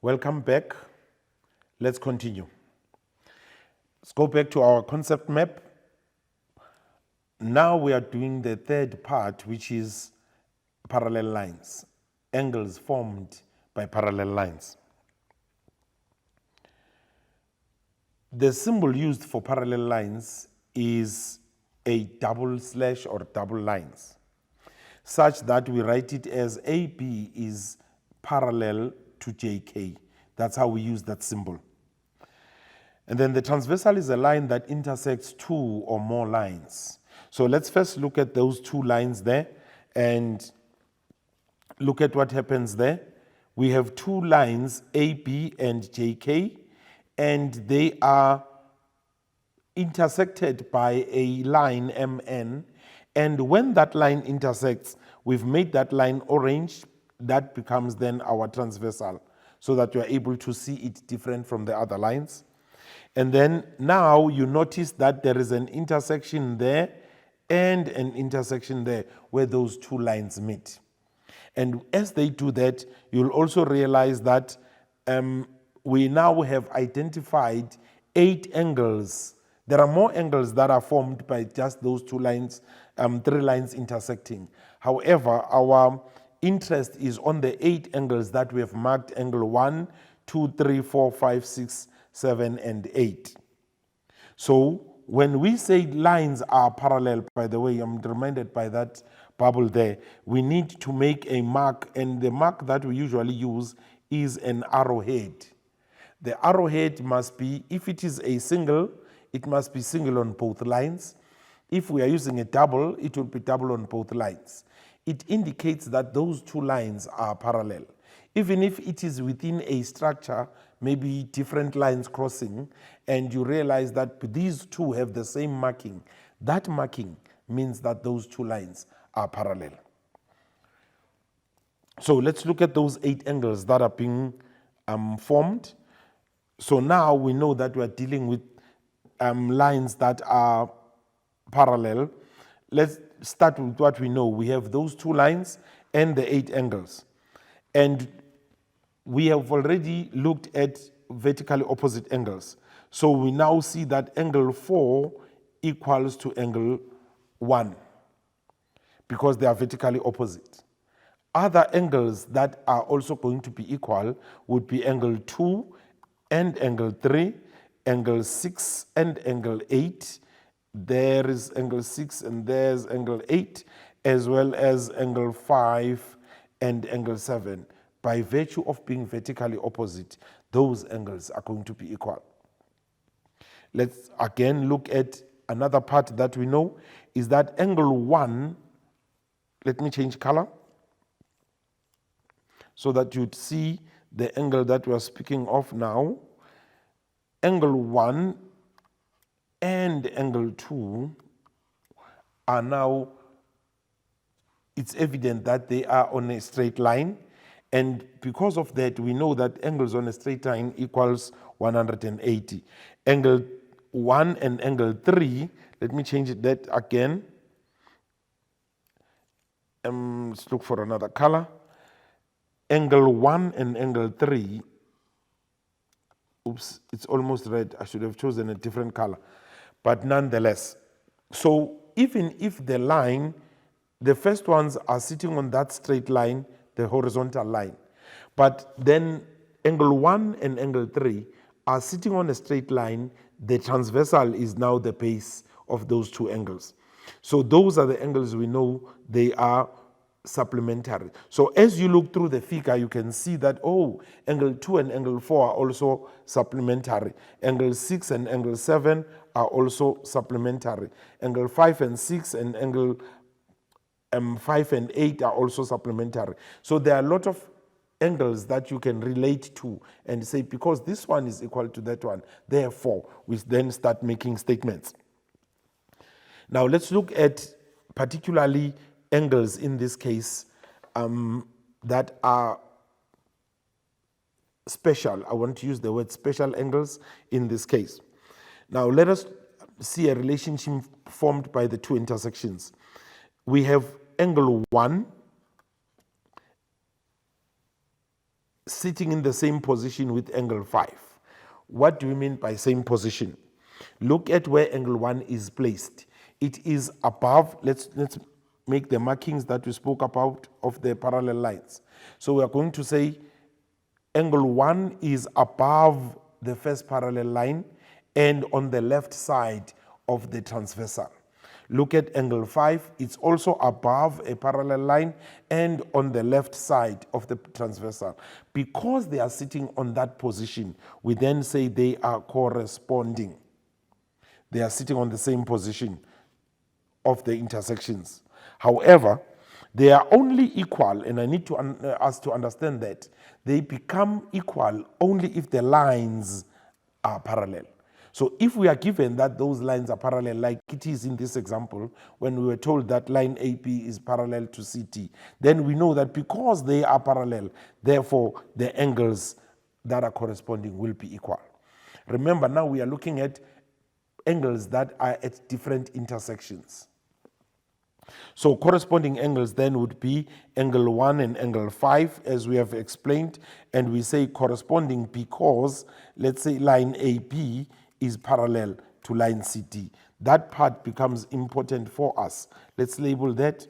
Welcome back. Let's continue. Let's go back to our concept map. Now we are doing the third part, which is parallel lines, angles formed by parallel lines. The symbol used for parallel lines is a double slash or double lines, such that we write it as AB is parallel to JK. That's how we use that symbol. And then the transversal is a line that intersects two or more lines. So let's first look at those two lines there and look at what happens there. We have two lines, AB and JK, and they are intersected by a line MN. And when that line intersects, we've made that line orange. That becomes then our transversal, so that you're able to see it different from the other lines. And then now you notice that there is an intersection there and an intersection there where those two lines meet. And as they do that, you'll also realize that we now have identified 8 angles. There are more angles that are formed by just those two lines, 3 lines intersecting. However, our interest is on the 8 angles that we have marked: angle 1, 2, 3, 4, 5, 6, 7, and 8. So when we say lines are parallel, by the way, I'm reminded by that bubble there, we need to make a mark, and the mark that we usually use is an arrowhead. The arrowhead must be, if it is a single, it must be single on both lines. If we are using a double, it will be double on both lines. It indicates that those two lines are parallel. Even if it is within a structure, maybe different lines crossing, and you realize that these two have the same marking, that marking means that those two lines are parallel. So let's look at those 8 angles that are being formed. So now we know that we're dealing with lines that are parallel. Let's start with what we know. We have those 2 lines and the 8 angles. And we have already looked at vertically opposite angles. So we now see that angle 4 equals to angle 1 because they are vertically opposite. Other angles that are also going to be equal would be angle 2 and angle 3, angle 6 and angle 8. There is angle 6 and there's angle 8, as well as angle 5 and angle 7. By virtue of being vertically opposite, those angles are going to be equal. Let's again look at another part that we know is that angle 1, let me change color so that you'd see the angle that we are speaking of now. Angle 1 and angle 2 are now, it's evident that they are on a straight line. And because of that, we know that angles on a straight line equals 180. Angle 1 and angle 3, let me change that again. Let's look for another color. Angle 1 and angle 3, oops, it's almost red. I should have chosen a different color. But nonetheless, so even if the line, the first ones are sitting on that straight line, the horizontal line, but then angle 1 and angle 3 are sitting on a straight line, the transversal is now the base of those 2 angles. So those are the angles we know they are supplementary. So as you look through the figure, you can see that, oh, angle 2 and angle 4 are also supplementary. Angle 6 and angle 7 are also supplementary. Angle 5 and 6 and angle 5 and 8 are also supplementary. So there are a lot of angles that you can relate to and say, because this one is equal to that one, therefore, we then start making statements. Now let's look at particularly angles in this case that are special. I want to use the word special angles in this case. Now let us see a relationship formed by the 2 intersections. We have angle 1 sitting in the same position with angle 5. What do we mean by same position? Look at where angle 1 is placed. It is above, let's make the markings that we spoke about of the parallel lines. So we are going to say angle 1 is above the first parallel line and on the left side of the transversal. Look at angle 5, it's also above a parallel line and on the left side of the transversal. Because they are sitting on that position, we then say they are corresponding. They are sitting on the same position of the intersections. However, they are only equal, and I need us to understand that they become equal only if the lines are parallel. So if we are given that those lines are parallel, like it is in this example, when we were told that line AP is parallel to CT, then we know that because they are parallel, therefore the angles that are corresponding will be equal. Remember, now we are looking at angles that are at different intersections. So corresponding angles then would be angle 1 and angle 5, as we have explained, and we say corresponding because, let's say, line AB is parallel to line CD. That part becomes important for us. Let's label that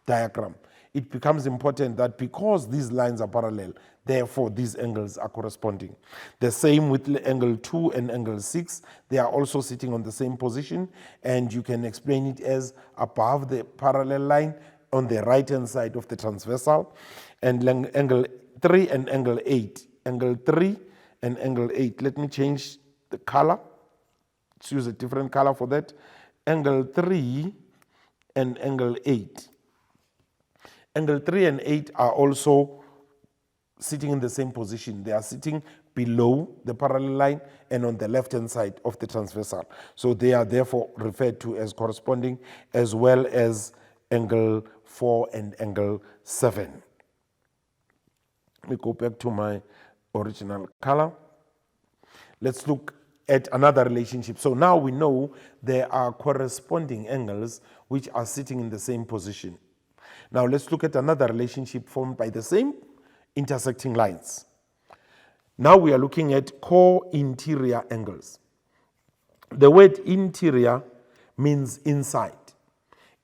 diagram. It becomes important that because these lines are parallel, therefore these angles are corresponding. The same with angle 2 and angle 6. They are also sitting on the same position, and you can explain it as above the parallel line on the right hand side of the transversal. And angle 3 and angle 8. Angle 3 and angle 8. Let me change the color. Let's use a different color for that. Angle 3 and angle 8. Angle 3 and 8 are also sitting in the same position. They are sitting below the parallel line and on the left-hand side of the transversal. So they are therefore referred to as corresponding, as well as angle 4 and angle 7. Let me go back to my original color. Let's look at another relationship. So now we know there are corresponding angles which are sitting in the same position. Now let's look at another relationship formed by the same intersecting lines. Now we are looking at co-interior angles. The word interior means inside.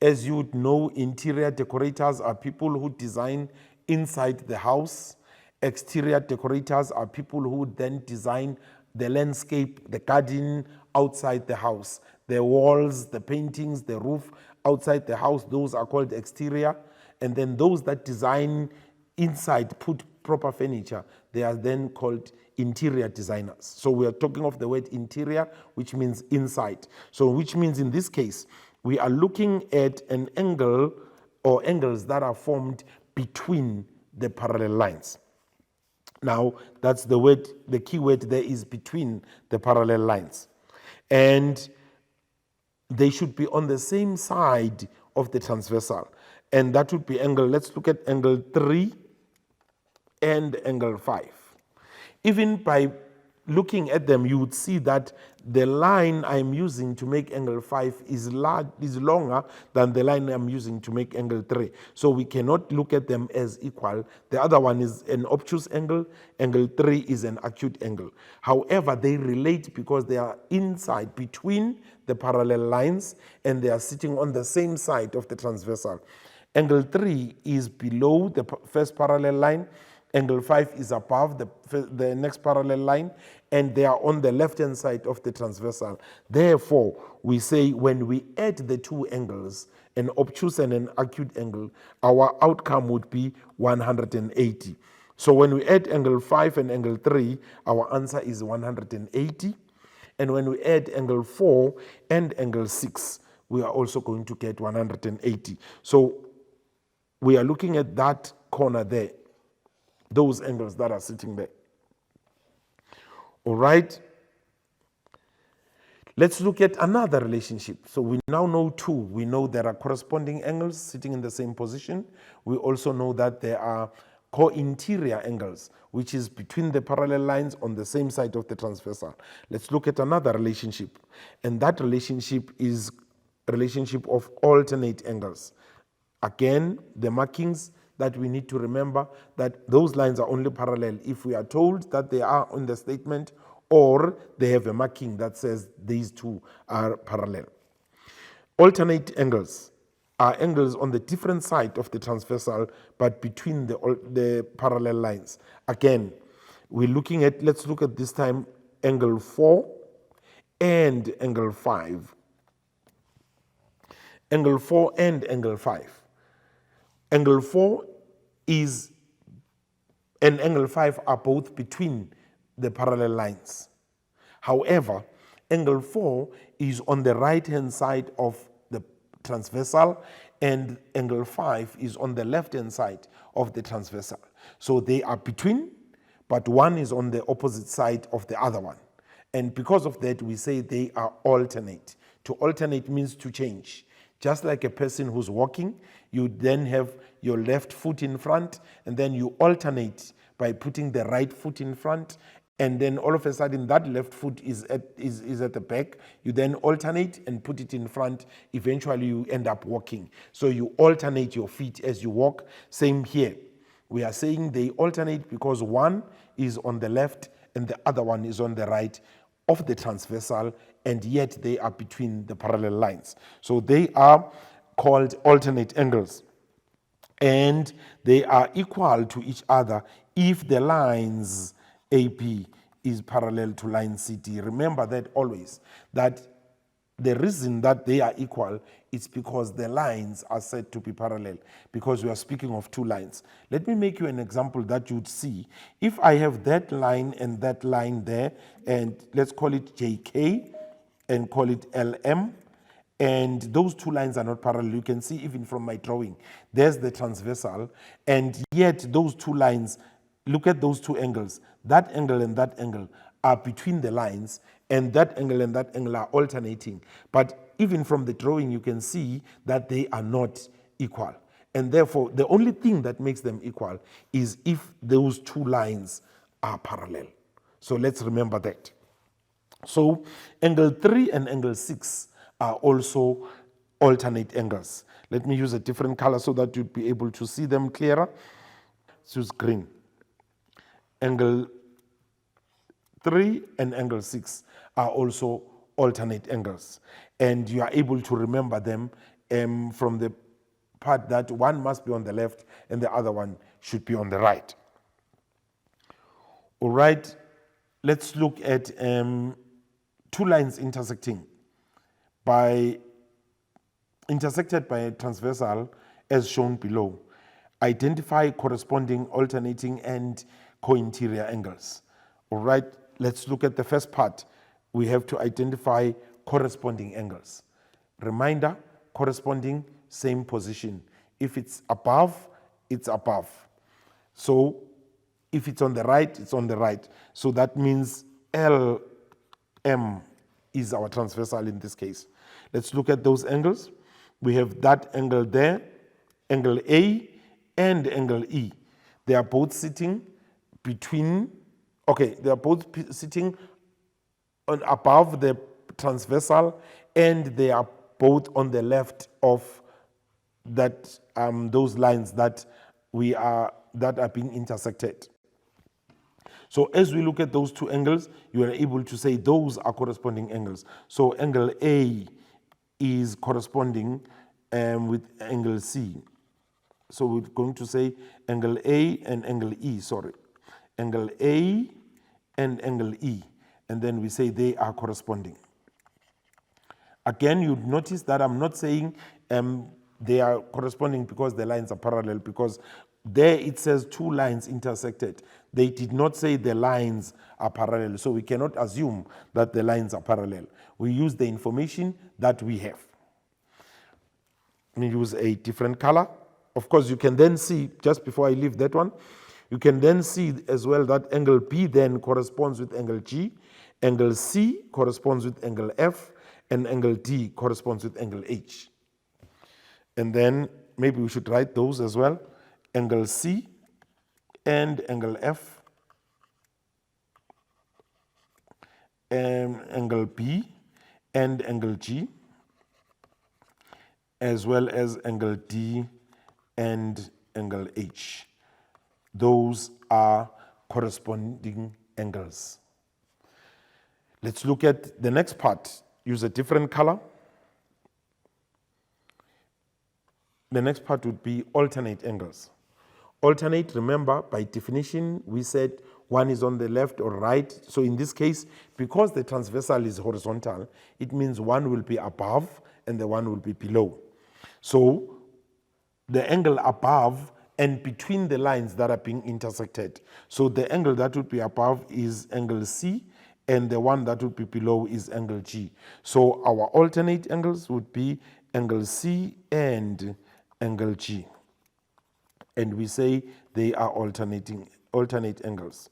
As you would know, interior decorators are people who design inside the house. Exterior decorators are people who would then design the landscape, the garden outside the house. The walls, the paintings, the roof outside the house, those are called exterior. And then those that design inside, put proper furniture, they are then called interior designers. So we are talking of the word interior, which means inside. So which means in this case, we are looking at an angle or angles that are formed between the parallel lines. Now, that's the word, the key word there is between the parallel lines. And they should be on the same side of the transversal. And that would be angle, let's look at angle 3 and angle 5. Even by looking at them, you would see that the line I'm using to make angle 5 is longer than the line I'm using to make angle 3. So we cannot look at them as equal. The other one is an obtuse angle. Angle 3 is an acute angle. However, they relate because they are inside between the parallel lines and they are sitting on the same side of the transversal. Angle 3 is below the first parallel line. Angle 5 is above the next parallel line, and they are on the left-hand side of the transversal. Therefore, we say when we add the two angles, an obtuse and an acute angle, our outcome would be 180. So when we add angle 5 and angle 3, our answer is 180. And when we add angle 4 and angle 6, we are also going to get 180. So we are looking at that corner there, those angles that are sitting there. All right. Let's look at another relationship. So we now know two. We know there are corresponding angles sitting in the same position. We also know that there are co-interior angles, which is between the parallel lines on the same side of the transversal. Let's look at another relationship. And that relationship is a relationship of alternate angles. Again, the markings that we need to remember, that those lines are only parallel if we are told that they are on the statement or they have a marking that says these two are parallel. Alternate angles are angles on the different side of the transversal but between the parallel lines. Again, let's look at this time angle 4 and angle 5. Angle 4 and angle 5. Angle 4 is and angle 5 are both between the parallel lines. However, angle 4 is on the right-hand side of the transversal and angle 5 is on the left-hand side of the transversal. So they are between, but one is on the opposite side of the other one. And because of that, we say they are alternate. To alternate means to change. Just like a person who's walking, you then have your left foot in front, and then you alternate by putting the right foot in front, and then all of a sudden that left foot is at the back. You then alternate and put it in front. Eventually you end up walking. So you alternate your feet as you walk. Same here. We are saying they alternate because one is on the left and the other one is on the right of the transversal, and yet they are between the parallel lines. So they are called alternate angles, and they are equal to each other if the lines AP is parallel to line CD. Remember that always, that the reason that they are equal is because the lines are said to be parallel, because we are speaking of two lines. Let me make you an example that you'd see. If I have that line and that line there, and let's call it JK and call it LM, and those two lines are not parallel. You can see even from my drawing, there's the transversal, and yet those two lines, look at those two angles. That angle and that angle are between the lines, and that angle and that angle are alternating. But even from the drawing, you can see that they are not equal. And therefore, the only thing that makes them equal is if those two lines are parallel. So let's remember that. So angle 3 and angle 6 are also alternate angles. Let me use a different color so that you'd be able to see them clearer. Let's use green. Angle 3 and angle 6 are also alternate angles. And you are able to remember them from the part that one must be on the left and the other one should be on the right. All right, let's look at two lines intersected by a transversal as shown below. Identify corresponding alternating and co-interior angles. All right, let's look at the first part. We have to identify corresponding angles. Reminder, corresponding, same position. If it's above, it's above. So if it's on the right, it's on the right. So that means LM is our transversal in this case. Let's look at those angles. We have that angle there, angle A and angle E. They are both sitting between, they are both sitting on above the transversal, and they are both on the left of that those lines that are being intersected. So as we look at those two angles, you are able to say those are corresponding angles. So angle A is corresponding with angle C. So we're going to say angle A and angle E, Angle A and angle E. And then we say they are corresponding. Again, you'd notice that I'm not saying they are corresponding because the lines are parallel, because there it says two lines intersected. They did not say the lines are parallel, so we cannot assume that the lines are parallel. We use the information that we have. Let me use a different color. Of course, you can then see, just before I leave that one, you can then see as well that angle B then corresponds with angle G, angle C corresponds with angle F, and angle D corresponds with angle H. And then maybe we should write those as well. Angle C and angle F, and angle B and angle G, as well as angle D and angle H. Those are corresponding angles. Let's look at the next part. Use a different color. The next part would be alternate angles. Alternate, remember, by definition, we said one is on the left or right. So in this case, because the transversal is horizontal, it means one will be above and the one will be below. So the angle above and between the lines that are being intersected. So the angle that would be above is angle C, and the one that would be below is angle G. So our alternate angles would be angle C and angle G. And we say they are alternate angles.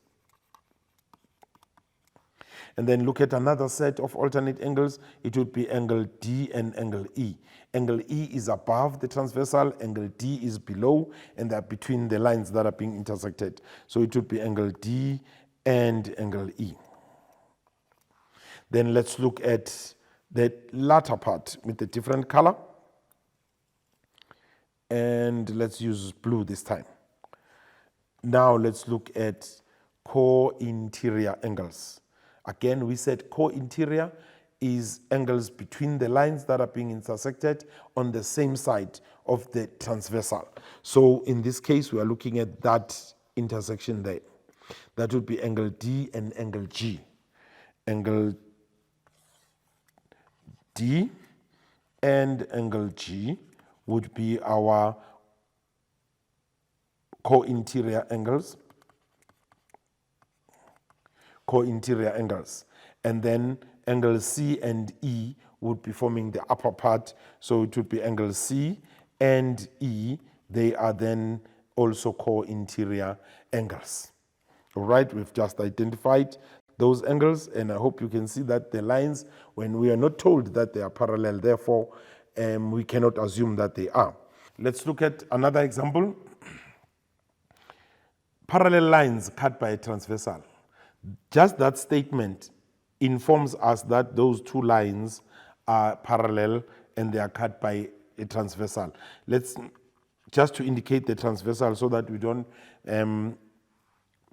And then look at another set of alternate angles. It would be angle D and angle E. Angle E is above the transversal, angle D is below, and they're between the lines that are being intersected. So it would be angle D and angle E. Then let's look at the latter part with a different color. And let's use blue this time. Now let's look at co-interior angles. Again, we said co-interior is angles between the lines that are being intersected on the same side of the transversal. So in this case, we are looking at that intersection there. That would be angle D and angle G. Angle D and angle G would be our co-interior angles. Co-interior angles. And then angle C and E would be forming the upper part. So it would be angle C and E. They are then also co-interior angles. All right, we've just identified those angles, and I hope you can see that the lines, when we are not told that they are parallel, therefore we cannot assume that they are. Let's look at another example. Parallel lines cut by a transversal. Just that statement informs us that those two lines are parallel and they are cut by a transversal. Let's just to indicate the transversal so that we don't,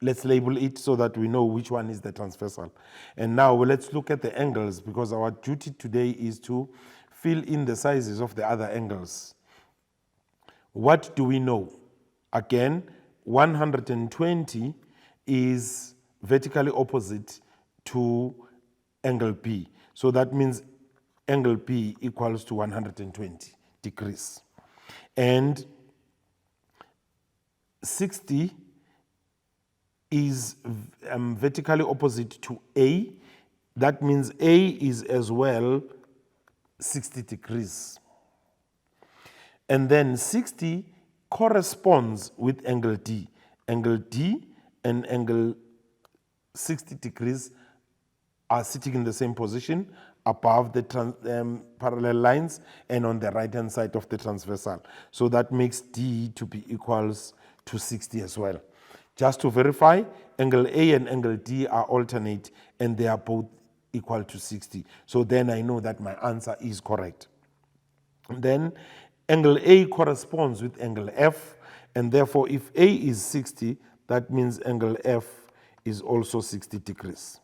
let's label it so that we know which one is the transversal. And now let's look at the angles, because our duty today is to fill in the sizes of the other angles. What do we know? Again, 120 is vertically opposite to angle B. So that means angle B equals to 120 degrees. And 60 is vertically opposite to A. That means A is as well 60 degrees. And then 60 corresponds with angle D. Angle D and angle 60 degrees are sitting in the same position above the parallel lines and on the right hand side of the transversal. So that makes D to be equals to 60 as well. Just to verify, angle A and angle D are alternate and they are both equal to 60. So then I know that my answer is correct. And then angle A corresponds with angle F, and therefore if A is 60, that means angle F is also 60 degrees.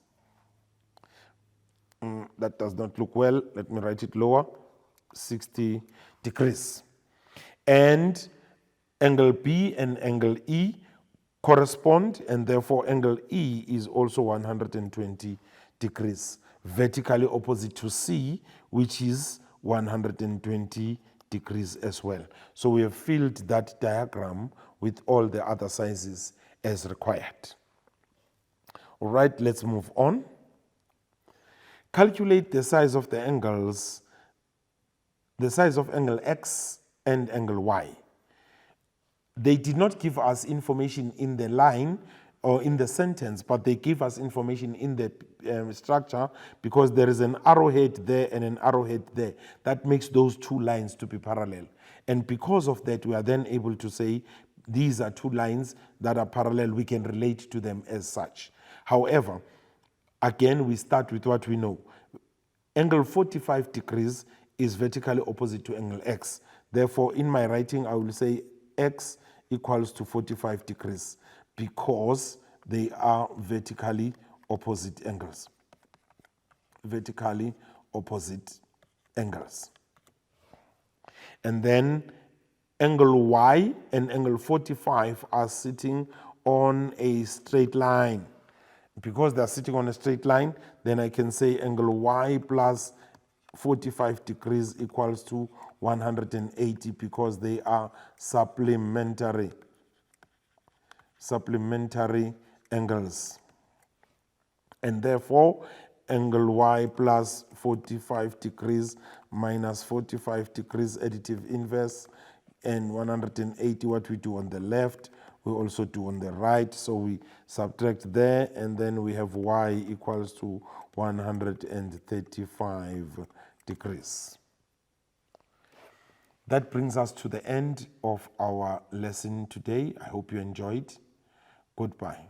That does not look well. Let me write it lower. 60 degrees. And angle B and angle E correspond, and therefore angle E is also 120 degrees, vertically opposite to C, which is 120 degrees as well. So we have filled that diagram with all the other sizes as required. All right, let's move on. Calculate the size of the angles, the size of angle X and angle Y. They did not give us information in the line or in the sentence, but they give us information in the structure, because there is an arrowhead there and an arrowhead there. That makes those two lines to be parallel. And because of that, we are then able to say these are two lines that are parallel. We can relate to them as such. However, again, we start with what we know. Angle 45 degrees is vertically opposite to angle X. Therefore, in my writing, I will say X equals to 45 degrees because they are vertically opposite angles. Vertically opposite angles. And then angle Y and angle 45 are sitting on a straight line. Because they are sitting on a straight line, then I can say angle Y plus 45 degrees equals to 180 because they are supplementary angles. And therefore, angle Y plus 45 degrees minus 45 degrees additive inverse and 180, what we do on the left, we also do on the right. So we subtract there, and then we have Y equals to 135 degrees. That brings us to the end of our lesson today. I hope you enjoyed. Goodbye.